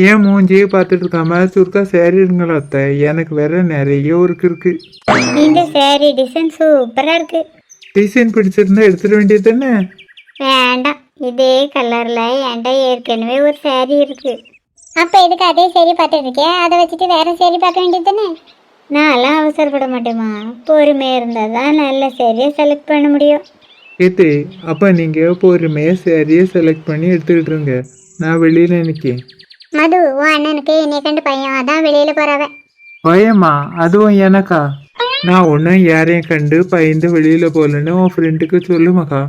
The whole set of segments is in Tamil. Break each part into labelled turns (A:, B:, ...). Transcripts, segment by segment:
A: ஏன் மூஞ்சியே பார்த்துட்டு இருக்காம சுருக்கா சேரீ இருங்களா அத்தை? எனக்கு வேற நிறைய ஒர்க் இருக்கு.
B: இந்த saree டிசைன் சூப்பரா இருக்கு.
A: டிசைன் பிடிச்சிருந்தா எடுத்துட வேண்டியது தானே?
B: வேண்டாம், இதே கலர்ல என்கிட்ட ஏற்கனவே ஒரு saree இருக்கு. அப்ப இதுக்கு அதே saree பார்த்துட்டு இருக்கே, அதை வச்சுட்டு வேற saree பார்க்க வேண்டியது தானே? நான்லாம் அவசரப்பட மாட்டேமா, பொறுமையா இருந்தா தான் நல்ல சேரீயை செலக்ட் பண்ண முடியும்.
A: ஏத்தே, அப்ப நீங்க பொறுமையா சேரீயை செலக்ட் பண்ணி எடுத்துக்கிட்டு இருங்க. நான் வெளியில நிற்கேன்.
B: மது, உன் அண்ணனுக்கு என்னை கண்டு பையன், அதான் வெளியில போறவ.
A: பயமா? அதுவும் எனக்கா? நான் ஒன்றும் யாரையும் கண்டு பயந்து வெளியில போகலன்னு உன் ஃப்ரெண்டுக்கு சொல்லுமாக்கா.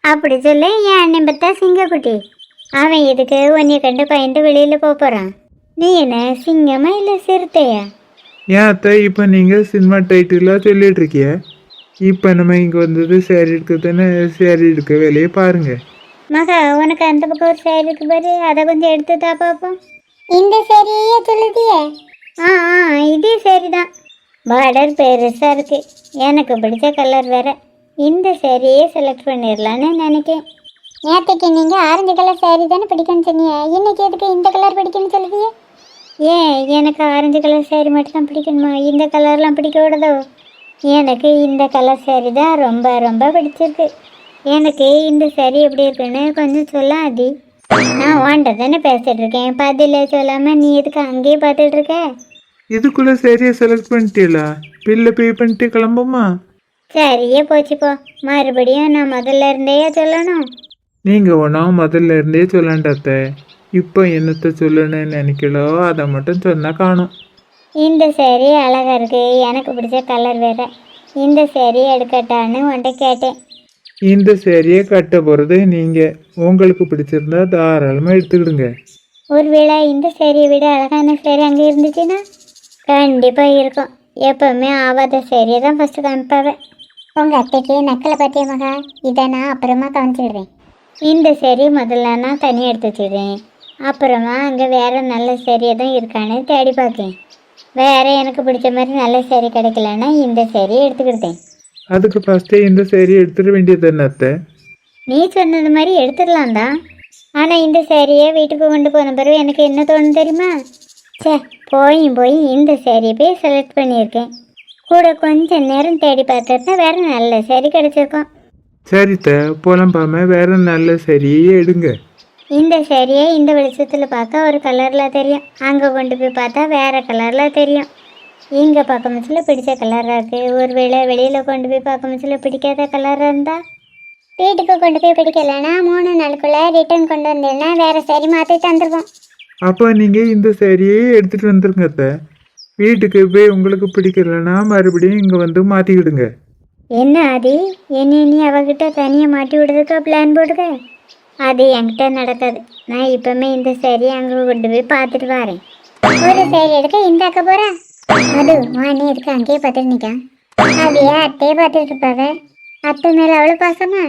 B: அப்படி சொல்லு, என் அண்ணன் பார்த்தா சிங்கக்குட்டி. அவன் எதுக்கு உன்னைய கண்டு பயந்து வெளியில போறான்? நீ என்ன சிங்கமா இல்ல சிறுத்தையா?
A: ஏன் அத்தை, இப்போ நீங்கள் சினிமா டைட்டிலாக சொல்லிட்டு இருக்கிய? இப்போ நம்ம இங்கே வந்தது சேரீ எடுக்க தானே, சேரீ எடுக்க வேலையை பாருங்க.
B: மகா, உனக்கு அந்த பக்கம் ஒரு சேரீ இருக்கு பாரு, அதை கொஞ்சம் எடுத்து தா பார்ப்போம். இந்த சேரீயே சொல்லுதியே? இதே சேரீ தான். பார்டர் பெருசா இருக்கு, எனக்கு பிடிச்ச கலர் வேற. இந்த சேரீயே செலக்ட் பண்ணிடலான்னு நினைக்கேன். நேற்றுக்கு நீங்க ஆரஞ்சு கலர் சேரீ தானே பிடிக்கும்னு சொன்னீங்க, இன்னைக்கு எதுக்கு இந்த கலர் பிடிக்கும்னு சொல்லுதியே? ஏன், எனக்கு ஆரஞ்சு கலர் சேரீ மட்டும் தான் பிடிக்கணுமா? இந்த கலர்லாம் பிடிக்க விடதோ? எனக்கு இந்த கலர் சேரீ தான் ரொம்ப ரொம்ப பிடிச்சிருக்கு. எனக்கு இந்த சேரீ எப்படி இருக்குன்னு கொஞ்சம் சொல்ல ஆதி. நான் உன்கிட்ட தானே பேசிட்டு இருக்கேன், பதில சொல்லாம நீ எதுக்கு அங்கேயே பார்த்துட்டு இருக்க?
A: இதுக்குள்ள சேரீயை செலக்ட் பண்ணிட்டீங்களா? பில்லை பே பண்ணிட்டு கிளம்புமா?
B: சரியே போச்சு போ, மறுபடியும் நான் முதல்ல இருந்தே சொல்லணும்.
A: நீங்கள் ஒன்றும் முதல்ல இருந்தே சொல்லாண்டாத்த. இப்போ என்னத்தை சொல்லணும்னு நினைக்கலோ அதை மட்டும் சொன்னால் காணும்.
B: இந்த சேரீ அழகா இருக்கு, எனக்கு பிடிச்ச கலர் வேற. இந்த சேரீ எடுக்கட்டான்னு உன்கிட்ட கேட்டேன்.
A: இந்த சேரீயை கட்ட போகிறது நீங்கள். உங்களுக்கு பிடிச்சிருந்தா தாராளமாக எடுத்துக்கிடுங்க.
B: ஒருவேளை இந்த சேரீயை விட அழகான சேரீ அங்கே இருந்துச்சுன்னா? கண்டிப்பாக இருக்கும். எப்பவுமே ஆவாத சேரீயை தான் ஃபஸ்ட்டு காமிப்பாவேன். உங்கள் அத்தைக்கு நக்கலை பற்றிய மகா, இதை நான் அப்புறமா காமிச்சிடுறேன். இந்த சேரீ முதல்ல நான் தனியாக எடுத்து வச்சிடுறேன். அப்புறமா அங்கே வேறு நல்ல சேரீயை தான் இருக்கான்னு தேடி பார்க்கேன். வேறு எனக்கு பிடிச்ச மாதிரி நல்ல சேரீ கிடைக்கலன்னா இந்த சேரீயை எடுத்துக்கிட்டேன்.
A: அதுக்கு ஃபஸ்ட்டே இந்த சேரீயை எடுத்துட வேண்டியது என்ன அத்தை?
B: நீ சொன்னது மாதிரி எடுத்துடலாம் தான். ஆனால் இந்த சேரீயை வீட்டுக்கு கொண்டு போன பிறகு எனக்கு என்ன தோணும் தெரியுமா? சே, போய் இந்த சேரீயை போய் செலக்ட் பண்ணியிருக்கேன். கூட கொஞ்சம் நேரம் தேடி பார்த்துருந்தா வேறு நல்ல சேரீ கிடச்சிருக்கோம்.
A: சரித்த, புலம்பாம வேற நல்ல சேரீயே எடுங்க.
B: இந்த சேரீயை இந்த வெளிச்சத்தில் பார்க்க ஒரு கலரில் தெரியும், அங்கே கொண்டு போய் பார்த்தா வேறு கலரில் தெரியும். இங்கே பார்க்க முச்சில் பிடிச்ச கலராக இருக்குது, ஒருவேளை வெளியில் கொண்டு போய் பார்க்க முச்சில் பிடிக்காத கலராக இருந்தால்? வீட்டுக்கு கொண்டு போய் பிடிக்கலைன்னா 3 நாளுக்குள்ளே ரிட்டர்ன் கொண்டு வந்தீங்கன்னா வேறு சேரீ மாற்றி தந்துடுவோம்.
A: அப்போ நீங்கள் இந்த சேரீயே எடுத்துகிட்டு வந்துருங்க அத்தை. வீட்டுக்கு போய் உங்களுக்கு பிடிக்கலன்னா மறுபடியும் இங்கே வந்து மாற்றிக்கிடுங்க.
B: என்ன ஆதி, என்ன நீ அவகிட்ட தனியாக மாட்டி விடுறதுக்கா பிளான் போடுங்க? அது என்கிட்ட நடக்காது. நான் இப்போவுமே இந்த சேரீ அங்கே கொண்டு போய் பார்த்துட்டு வரேன். ஒரு சேரீ எடுக்க இந்தாக்க போகிறேன். அது நீ எடுக்க அங்கேயே பார்த்துட்டு நிற்கான். அதையே அத்தையே பார்த்துட்டு இருப்பாங்க. அத்தை மேலே அவ்வளோ பாசமா?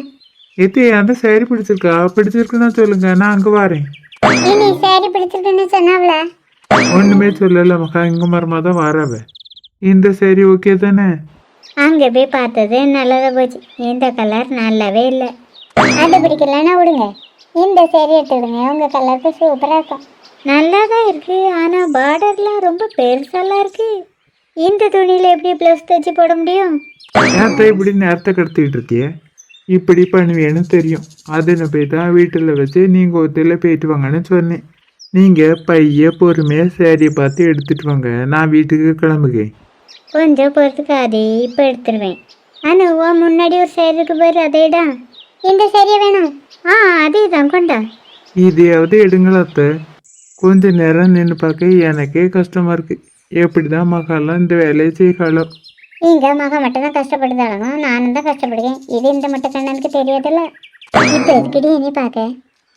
A: எத்தே, அந்த சேரீ பிடிச்சிருக்குன்னா சொல்லுங்க, நான் அங்கே வரேன்.
B: நீ சேரீ பிடிச்சிருக்குன்னு சொன்னாவல?
A: ஒன்றுமே சொல்லலை மக்கா, இங்கே மரமாக தான் வரவ. இந்த சேரீ ஓகே தானே?
B: அங்கே போய் பார்த்தது நல்லதாக போச்சு. இந்த கலர் நல்லாவே இல்லை. அது பிடிக்கலன்னா விடுங்க, இந்த சேரீ எடுத்துடுங்க. உங்கள் கலருக்கு சூப்பராக இருக்கும். நல்லா தான் இருக்குது, ஆனால் பார்டர்லாம் ரொம்ப பெருசாலாம் இருக்குது. இந்த துணியில் எப்படி ப்ளவுஸ் தைச்சி போட முடியும்?
A: நேரத்தை இப்படி நேரத்தை கடத்திக்கிட்டு இருக்கிய? இப்படி பண்ணுவேன்னு தெரியும். அதில் போய் தான் வீட்டில் வச்சு நீங்கள் ஒருத்தையில் போயிட்டு வாங்கன்னு சொன்னேன். நீங்கள் பைய பொறுமையாக சேரீயை பார்த்து எடுத்துகிட்டு வாங்க, நான் வீட்டுக்கு கிளம்புகிறேன்.
B: கொஞ்சம் பொறுத்துக்காதே, இப்போ எடுத்துருவேன். ஆனால் முன்னாடி ஒரு சேரீ இருக்கு பாரு, அதேடா. இந்த சேரீ வேணும்? அதே தான், கொண்டா.
A: இதையாவது எடுங்களா அத்தை? கொஞ்ச நேரம் நின்று பார்க்க எனக்கே கஷ்டமாக இருக்குது. எப்படி தான் மகாலாம் இந்த வேலையை செய்யக்காளோ?
B: இங்கே மகா மட்டும் தான் கஷ்டப்படுதாலும் நானும் தான் கஷ்டப்படுவேன். இது இந்த மட்டும் கண்ணனுக்கு தெரியாதுல்ல. இப்போ எதுக்கிடி இனி பார்க்க?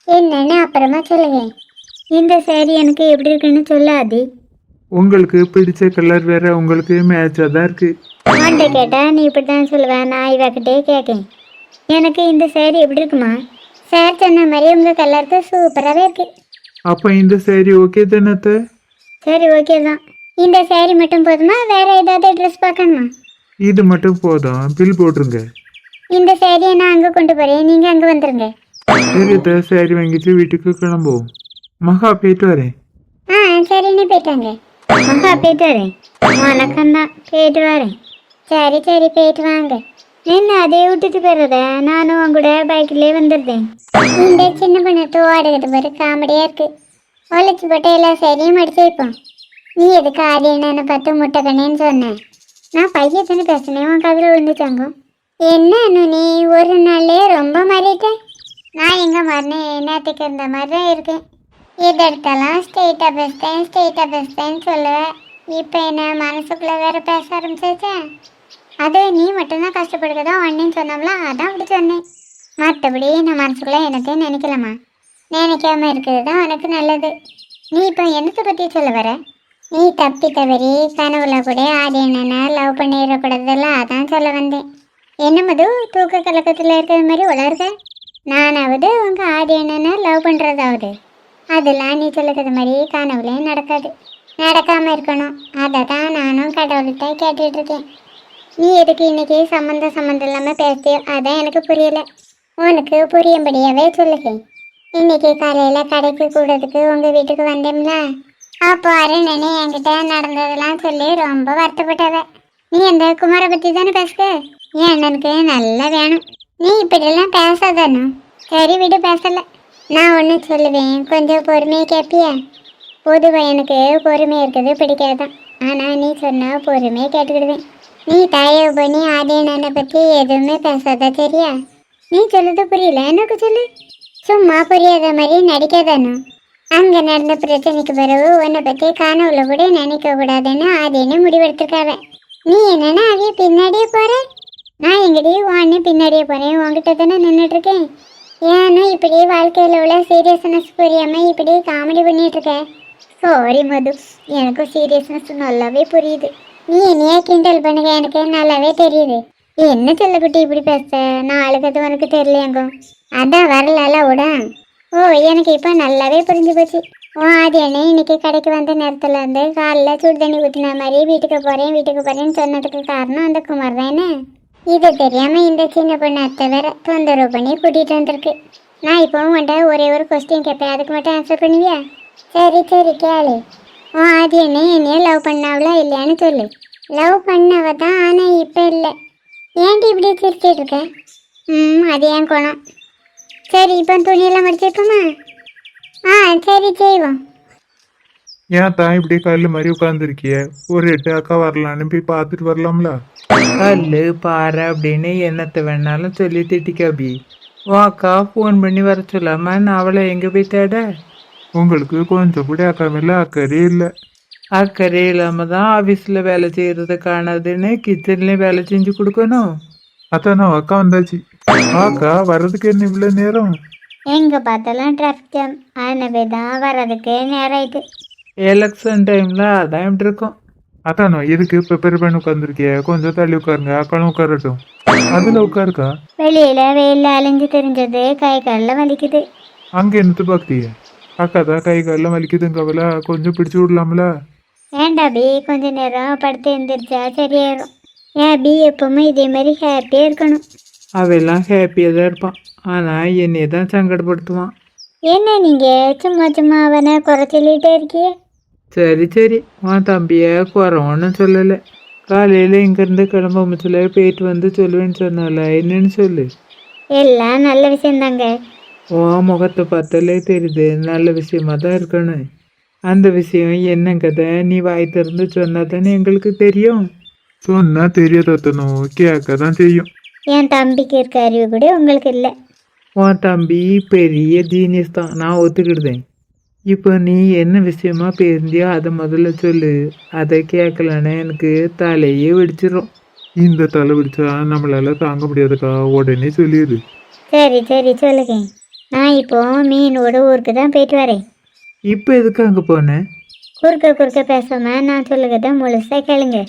B: என்னன்னு அப்புறமா சொல்லுங்க. இந்த சேரீ எனக்கு எப்படி இருக்குன்னு சொல்லாதி.
A: உங்களுக்கு பிடிச்ச கலர் வேற, உங்களுக்கு மேட்சாக தான் இருக்குது.
B: உன்கிட்ட கேட்டால் நீ இப்படி தான் சொல்லுவேன், நான் இவக்கிட்டே கேட்கேன். எனக்கு இந்த சேரீ எப்படி இருக்குமா? சார் சொன்ன மாதிரி உங்கள் கலருக்கு சூப்பராகவே இருக்குது.
A: அப்போ இந்த சேரீ ஓகே தானே அத்தை?
B: சரி, ஓகே தான். இந்த சேரீ மட்டும் போதுமா, வேற ஏதாவது ட்ரெஸ் பார்க்கணுமா?
A: இது மட்டும் போதும், பில் போட்டுருங்க.
B: இந்த சேரீயை நான் அங்கே கொண்டு போகிறேன், நீங்கள் அங்கே வந்துடுங்க.
A: சரி அத்தை, சேரீ வாங்கிட்டு வீட்டுக்கு கிளம்புவோம். மகா, போயிட்டு வரேன்.
B: ஆ சரின்னு போயிட்டாங்க. மகா போயிட்டு வரேன். வணக்கம் தான், போயிட்டு வரேன். சரி சரி போயிட்டு வாங்க. என்ன அதே விட்டுட்டு போயிடுறத, நானும் உன் கூட பைக்கிலே வந்துடுறேன். இந்த சின்ன பண்ணத்து ஓடுகிறது பாரு, காமெடியா இருக்கு. ஒழிச்சு போட்டு எல்லா சரியும் அடிச்சு வைப்போம். நீ எதுக்கு ஆதி என்னன்னு பார்த்து முட்டை கண்ணேன்னு சொன்னேன். நான் பையத்தனை பேசினேன், உன் கதில் விழுந்துட்டாங்க. என்ன நீ ஒரு நாள்லயே ரொம்ப மாறிட்டேன். நான் எங்க மாறினேன், நேற்றுக்கு இருந்த மாதிரி தான் இருக்கேன். எது எடுத்தாலும் ஸ்ட்ரெயிட்டாக பேசுறேன்னு சொல்லுவேன். இப்போ என்ன மனசுக்குள்ள வேற பேச ஆரம்பிச்சிச்சேன். அது நீ மட்டும்தான் கஷ்டப்படுறதா ஒன்றுன்னு சொன்னோம்ல, அதான் அப்படி சொன்னேன். மற்றபடி நான் மனசுக்குள்ள என்னத்தையும் நினைக்கலாமா? நினைக்காம இருக்கிறது தான் உனக்கு நல்லது. நீ இப்போ என்னத்தை பற்றி சொல்ல வர? நீ தப்பி தவறி கனவுல கூட ஆதி என்னன்னா லவ் பண்ணிடக்கூடாதுல்ல, அதான் சொல்ல வந்தேன். என்ன மது தூக்க கலக்கத்தில் இருக்கிற மாதிரி வளருக? நானாவது உங்கள் ஆதி என்னன்னா லவ் பண்ணுறதாவது, அதெல்லாம் நீ சொல்லுறது மாதிரி கனவுலையும் நடக்காது. நடக்காமல் இருக்கணும், அதை தான் நானும் கடவுள்கிட்ட கேட்டுட்டு இருக்கேன். நீ எதுக்கு இன்னைக்கு சம்மந்தம் இல்லாமல் பேசியோ, அதான் எனக்கு புரியலை. உனக்கு புரியும்படியாவே சொல்லுங்க. இன்னைக்கு காலையில் கடைக்கு கூடதுக்கு உங்கள் வீட்டுக்கு வந்தேம்ல, அப்போ அருணனே என்கிட்ட நடந்ததெல்லாம் சொல்லி ரொம்ப வருத்தப்பட்டவ. நீ அந்த குமாரை பற்றி தானே பேசுக? என் அண்ணனுக்கு நல்லா வேணும். நீ இப்படியெல்லாம் பேசாதானோ? சரி விடு, பேசலை. நான் ஒன்று சொல்லுவேன், கொஞ்சம் பொறுமையை கேட்பியா? பொதுவாக எனக்கு பொறுமை இருக்கிறது பிடிக்காதான், ஆனால் நீ சொன்னால் பொறுமையை கேட்டுக்கிடுவேன். நீ தயவு பண்ணி ஆதியண்ணனை பற்றி எதுவுமே பேசாத, சரியா? நீ சொல்லுறது புரியல, எனக்கு சொல்லு. சும்மா புரியாத மாதிரி நடிக்காதானோ? அங்கே நடந்த பிரச்சனைக்கு பிறகு உன்னை பற்றி கனவுல கூட நினைக்க கூடாதுன்னு ஆதியன்னு முடிவெடுத்துருக்காவ. நீ என்னன்னா அவைய பின்னாடியே போற, நான் எங்கடி உன்னை பின்னாடியே போகிறேன், உங்ககிட்ட தானே நின்றுட்டுருக்கேன். ஏன்னா இப்படி வாழ்க்கையில் உள்ள சீரியஸ்னஸ் புரியாமல் இப்படி காமெடி பண்ணிகிட்ருக்க. சாரி மது, எனக்கும் சீரியஸ்னஸ் நல்லாவே புரியுது. நீ என்னையே கிண்டல் பண்ணுங்க, எனக்கு நல்லாவே தெரியுது. என்ன செல்லக்குட்டி இப்படி பேச? நான் அழுகிறது உனக்கு தெரியலையாங்கோ? அதான் வரலால விட. ஓ, எனக்கு இப்போ நல்லாவே புரிஞ்சு போச்சு. ஆதி அண்ணே இன்னைக்கு கடைக்கு வந்த நேரத்தில் இருந்து காலையில் சுடு தண்ணி ஊற்றின மாதிரி வீட்டுக்கு போகிறேன்னு சொன்னதுக்கு காரணம் அந்த குமார் தானே. இது தெரியாமல் இந்த சின்ன பொண்ணு அத்தை வேற தொந்தரவு பண்ணி கூட்டிகிட்டு வந்திருக்கு. நான் இப்போ உன்ட்ட ஒரே ஒரு கொஸ்டின் கேட்பேன், அதுக்கு மட்டும் ஆன்சர் பண்ணுவியா? சரி சரி கேளு. ஆதி அண்ணே என்னைய லவ் பண்ணாவளா இல்லையான்னு சொல்லு. லவ் பண்ணவ தான், ஆனால் இப்போ இல்லை. ஏன்டி இப்படி சிரிச்சிட்டு இருக்க? அது ஏன் கோணம். சரி இப்போ துணியெல்லாம் மடிச்சிருப்போமா? சரி செய்வோம்.
A: ஏன் தான் இப்படி கல் மாதிரி உட்காந்துருக்கிய? ஒரு எட்டு அக்கா வரலான்னு போய் பார்த்துட்டு வரலாம்ல? கல் பாரு அப்படின்னு என்னத்தை வேணாலும் சொல்லி திட்டிக்காபி. உன் அக்கா ஃபோன் பண்ணி வர சொல்லாம நான் அவளை எங்கே போய் தேட? உங்களுக்கு கொஞ்சம் கூட அக்கா மேல அக்கறை இல்லை. அக்கறை இல்லாமல் தான் ஆஃபீஸில் வேலை செய்கிறத காணாதுன்னு கிச்சன்லேயும் வேலை செஞ்சு கொடுக்கணும். அதான் நான் அக்கா வந்தாச்சு. அக்கா வர்றதுக்கு என்ன இவ்வளோ நேரம்?
B: எங்கே பார்த்தாலும் டிராஃபிக் ஜாம், ஆனவே தான் வர்றதுக்கு நேரம் ஆயிட்டு.
A: எலெக்ஷன் டைமில் அதான் இப்படி இருக்கும். அதானோ எதுக்கு ப்ரிப்பேர் பண்ணி உட்காந்துருக்கிய? கொஞ்சம் தள்ளி உட்காருங்க, அக்காலும் உட்காரட்டும். அதில் உட்காருக்கா.
B: வெளியில் வெயிலில் அலைஞ்சு தெரிஞ்சது கை காலில் வலிக்குது.
A: அங்கே என்னத்து பார்த்திய? அக்கா தான் கை காலில் வலிக்குதுங்கவல, கொஞ்சம் பிடிச்சி விடலாம்ல?
B: ஏண்டா பி, கொஞ்ச நேரம் படுத்து எழுந்திரிச்சா சரியாயிரும். ஏன் பி எப்பவுமே இதே மாதிரி ஹாப்பியாக இருக்கணும்.
A: அவெல்லாம் ஹாப்பியாக தான் இருப்பான், ஆனால் என்னைய தான் சங்கடப்படுத்துவான்.
B: என்ன நீங்கள் சும்மா அவனை குறை சொல்லிகிட்டே இருக்கியே?
A: சரி சரி, உன் தம்பியை குறவன்னு சொல்லலை. காலையில் இங்கேருந்து கிளம்ப முச்சில் போயிட்டு வந்து சொல்லுவேன்னு சொன்னால, என்னன்னு சொல்லு.
B: எல்லாம் நல்ல விஷயந்தாங்க.
A: உன் முகத்தை பார்த்தாலே தெரியுது நல்ல விஷயமா தான் இருக்கணும். அந்த விஷயம் என்னங்கதை நீ வாய் திறந்து சொன்னா தானே எங்களுக்கு தெரியும். சொன்னா தெரியாதனும் கேட்க தான் செய்யும்.
B: என் தம்பிக்கு இருக்க அறிவு கூட உங்களுக்கு இல்லை.
A: உன் தம்பி பெரிய ஜீனியஸ் தான், நான் ஒத்துக்கிடுதேன். இப்போ நீ என்ன விஷயமா பேருந்தியோ அதை முதல்ல சொல்லு. அதை கேட்கலன்னா எனக்கு தலையே வெடிச்சிடும். இந்த தலை வெடிச்சா நம்மளால தாங்க முடியாதுக்கா, உடனே சொல்லிடு.
B: சரி சரி சொல்லுங்க. நான் இப்போ மீனோட ஊருக்கு தான் போயிட்டு வரேன்.
A: இப்போ எதுக்கு அங்கே போனேன்?
B: குறுக்க பேசாம நான் சொல்லுகிறத முழுசா கேளுங்க.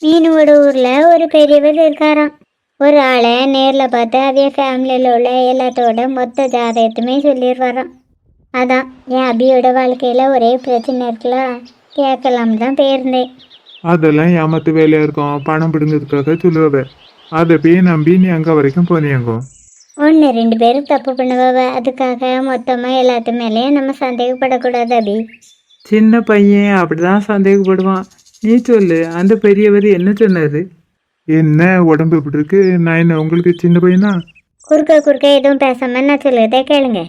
B: மீனோட ஊரில் ஒரு பெரியவர் இருக்காராம். ஒரு ஆளை நேரில் பார்த்து அவைய ஃபேமிலியில் உள்ள எல்லாத்தோட மொத்த ஜாதகத்துமே சொல்லிடுவாராம். அதான் என் அபியோட வாழ்க்கையில் ஒரே பிரச்சனை இருக்கலாம், கேட்கலாம் தான் போயிருந்தேன்.
A: அதெல்லாம் ஏமாத்து வேலையாக இருக்கும், பணம் பிடுங்கிறதுக்காக சொல்லுவ. அதை போய் நம்பி நீ அங்கே வரைக்கும் போனியாங்கோ?
B: 1-2 பேரும் தப்பு பண்ணுவ, அதுக்காக மொத்தமாக எல்லாத்து மேலேயும் நம்ம சந்தேகப்படக்கூடாது அபி.
A: சின்ன பையன் அப்படிதான் சந்தேகப்படுவான். நீ சொல்லு, அந்த பெரியவர் என்ன சொன்னாரு? என்ன உடம்பு இப்படி இருக்கு? நான் என்ன உங்களுக்கு சின்ன பையனா?
B: குறுக்க எதுவும் பேசாம நான் சொல்லுறதே கேளுங்க.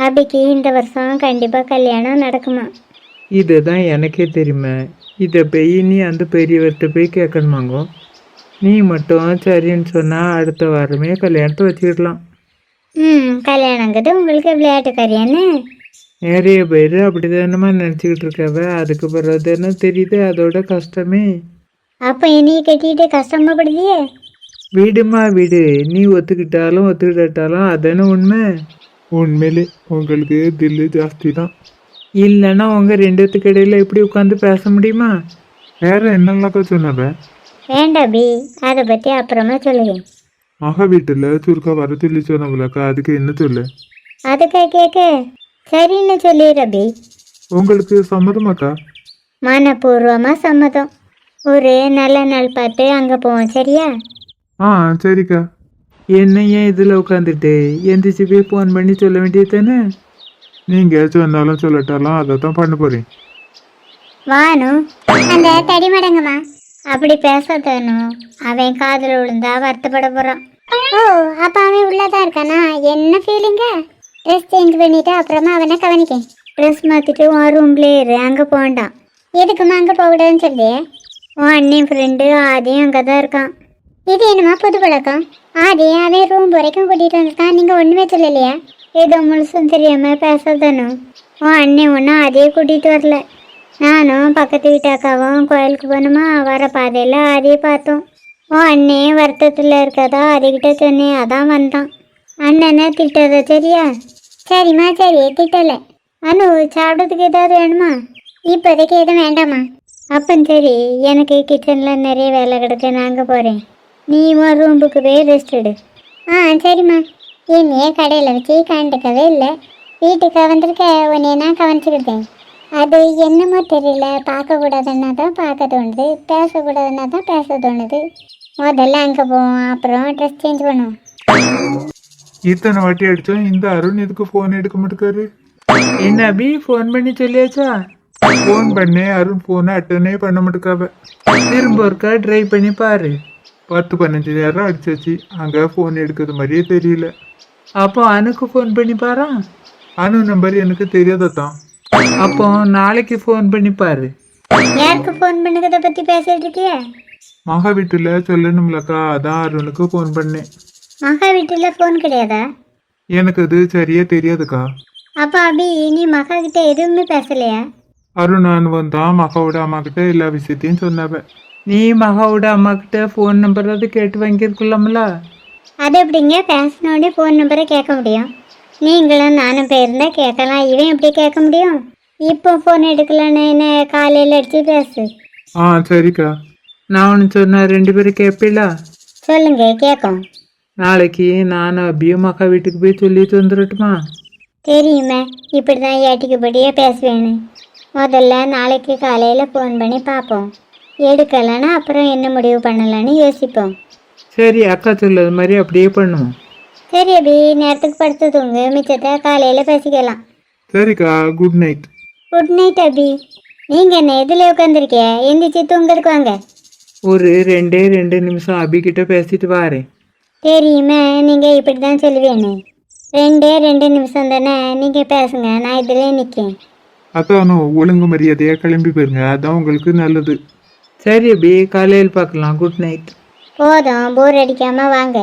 B: அபிக்கு இந்த வருஷம் கண்டிப்பா கல்யாணம் நடக்குமா?
A: இதுதான் எனக்கே தெரியுமே. இதை போய் நீ அந்த பெரியவர்கிட்ட போய் கேட்கணுமாங்கோ? நீ மட்டும் சரின்னு சொன்னா அடுத்த வாரமே கல்யாணத்தை வச்சுக்கிடலாம்.
B: கல்யாணங்கிறது உங்களுக்கு விளையாட்டுக்காரியான்னு?
A: நிறைய பேர் அப்படிதானமா நினச்சிக்கிட்டு இருக்காவ. அதுக்கு பிறகு தானே தெரியுது அதோட கஷ்டமே.
B: அப்போ என்னைய கட்டிட்டு கஷ்டமாப்படுதியே.
A: வீடுமா வீடு, நீ ஒத்துக்கிட்டாலும் ஒத்துக்கிட்டாலும் அதானே உண்மை. உண்மையிலே உங்களுக்கு தில்லு ஜாஸ்தி தான். இல்லைன்னா உங்க ரெண்டுத்துக்கு இடையில எப்படி உட்காந்து பேச முடியுமா? வேற என்னெல்லாக்கா சொன்னவ?
B: வேண்டாம் பி, அதை பற்றி அப்புறமா சொல்லுங்க.
A: மக வீட்டில் சுருக்கா வர சொல்லி சொன்னவளக்கா, அதுக்கு என்ன சொல்லு?
B: அதுக்கா கேட்க சரின்னு சொல்லிடுற பி.
A: உங்களுக்கு சம்மதமாக்கா?
B: மனப்பூர்வமாக சம்மதம். ஒரு நல்ல நாள் பார்த்து அங்கே போவோம், சரியா?
A: ஆ சரிக்கா. என்ன ஏன் இதில் உட்காந்துட்டு எந்திரிச்சு போய் ஃபோன் பண்ணி சொல்ல வேண்டியது தானே? நீங்கள் சொன்னாலும் சொல்லட்டாலும் அதை தான் பண்ண போகிறேன்.
B: வானு, அந்த தடி மடங்குமா அப்படி பேசாதனும். அவன் காதில் விழுந்தா வருத்தப்பட போகிறான். ஓ, அப்போ அவன் உள்ளதான் இருக்கானா? என்ன ஃபீலிங்க? ட்ரெஸ் சேஞ்ச் பண்ணிவிட்டு அப்புறமா அவனை கவனிக்கேன். ட்ரெஸ் மாற்றிட்டு உன் ரூம்லேயே இரு, அங்கே போண்டான். எதுக்குமா அங்கே போகக்கூடாதுன்னு சொல்லி? உன் அண்ணன் ஃப்ரெண்டு ஆதியும் அங்கே தான் இருக்கான். இது என்னமா புது பழக்கம்? ஆதி அவன் ரூம் வரைக்கும் கூட்டிகிட்டு வந்திருக்கான், நீங்கள் ஒன்றுமே சொல்லலையா? ஏதோ முழுசும் தெரியாமல் பேசாதனும். உன் அண்ணன் ஒன்றும் ஆதியை கூட்டிகிட்டு வரல. நானும் பக்கத்து வீட்டு அக்காவும் கோயிலுக்கு போகணுமா, வர பாதையில் ஆதியை பார்த்தோம். உன் அண்ணே வருத்தத்தில் இருக்கதா அதுக்கிட்ட சொன்னேன், அதான் வந்தான். அண்ணனை திட்டத சரியா? சரிம்மா சரி, திட்டலை. அனு, சாப்பிட்றதுக்கு ஏதாவது வேணுமா? இப்போதைக்கு எதுவும் வேண்டாமா? அப்போ சரி, எனக்கு கிச்சனில் நிறைய வேலை கிடக்கு, நான் அங்கே போகிறேன். நீ உன் ரூமுக்கு போய் ரெஸ்ட் எடு. சரிம்மா. என்னையே கடையில் வச்சு கண்டுக்கவே இல்லை. வீட்டுக்கு வந்திருக்க உன்னைய நான் கவனிச்சுக்கிட்டேன். அது என்னமோ தெரியல, பார்க்கக்கூடாதுன்னா தான் பார்க்க தோணுது, பேசக்கூடாதுன்னா தான் பேச தோணுது. முதல்ல அங்கே போவோம், அப்புறம் ட்ரெஸ் சேஞ்ச் பண்ணுவோம்.
A: இத்தனை வாட்டி அடித்தோம், இந்த அருண் எதுக்கு ஃபோன் எடுக்க மாட்டேக்காரு? என்ன அபி, ஃபோன் பண்ணி சொல்லியாச்சா? ஃபோன் பண்ணேன், அருண் ஃபோனை அட்டனே பண்ண மாட்டேக்காவ. திரும்ப ஒருக்கா ட்ரை பண்ணி பாரு. 10-15 நேரம் அடிச்சாச்சு, அங்கே ஃபோன் எடுக்கிறது மாதிரியே தெரியல. அப்போ அனுக்கு ஃபோன் பண்ணி பாரா. அனு நம்பர் எனக்கு தெரியாதான். அப்போ நாளைக்கு ஃபோன் பண்ணி பாரு.
B: யாருக்கு ஃபோன் பண்ணுறத பற்றி பேசிட்டு இருக்கிய?
A: மகா வீட்டில் சொல்லணும்லக்கா, அதான் அருணுக்கு ஃபோன் பண்ணேன்.
B: மகா வீட்டில் ஃபோன் கிடையாதா?
A: எனக்கு அது சரியா தெரியாதுக்கா.
B: அப்போ அபி, நீ மகா கிட்ட எதுவுமே பேசலையா?
A: அருண் அனுவன் தான் மகாவோட அம்மா கிட்ட எல்லா விஷயத்தையும் சொன்னாவ. நீ மகாவோட அம்மா கிட்ட ஃபோன் நம்பர் அது கேட்டு வாங்கியிருக்கலாம்ல?
B: அது எப்படிங்க பேசினோடனே ஃபோன் நம்பரை கேட்க முடியும்? நீங்களும் நானும் போயிருந்தா கேட்கலாம், இவன் எப்படி கேட்க முடியும்? இப்போ ஃபோன் எடுக்கலன்னு என்ன காலையில் அடித்து பேசு.
A: சரிக்கா. நான் ஒன்று சொன்னா 2 பேரும் கேட்பீங்களா?
B: சொல்லுங்க, கேட்கும்.
A: நாளைக்கு நானும் அபியும் மகா வீட்டுக்கு போய் சொல்லிட்டு வந்துடட்டுமா?
B: தெரியுமே, இப்படி தான் ஏட்டிக்குப்படியே பேசுவேன்னு. முதல்ல நாளைக்கு காலையில் ஃபோன் பண்ணி பார்ப்போம். எடுக்கலைன்னா அப்புறம் என்ன முடிவு பண்ணலான்னு யோசிப்போம்.
A: சரி, அக்கா சொல்லது மாதிரி அப்படியே பண்ணுவோம்.
B: சரி அபி, நேரத்துக்கு படுத்து தூங்கு, மிச்சத்தை காலையில் பேசிக்கலாம்.
A: சரிக்கா, குட் நைட்.
B: குட் நைட் அபி. நீங்கள் என்ன எதில் உட்காந்துருக்கிய? எந்திரிச்சு தூங்குறதுக்கு வாங்க.
A: ஒரு 2 நிமிஷம் அபிகிட்ட பேசிட்டு வாரேன்.
B: தெரியுமே, நீங்கள் இப்படி தான் சொல்லுவேன்னு. 2 நிமிஷம் தானே, நீங்கள் பேசுங்க, நான் இதிலே நிற்கேன்.
A: அதானோ, ஒழுங்கு மரியாதையாக கிளம்பி போயிருங்க, அதான் உங்களுக்கு நல்லது. சரி அபி, காலையில் பார்க்கலாம். Good night.
B: போதும், போர் அடிக்காமல் வாங்க.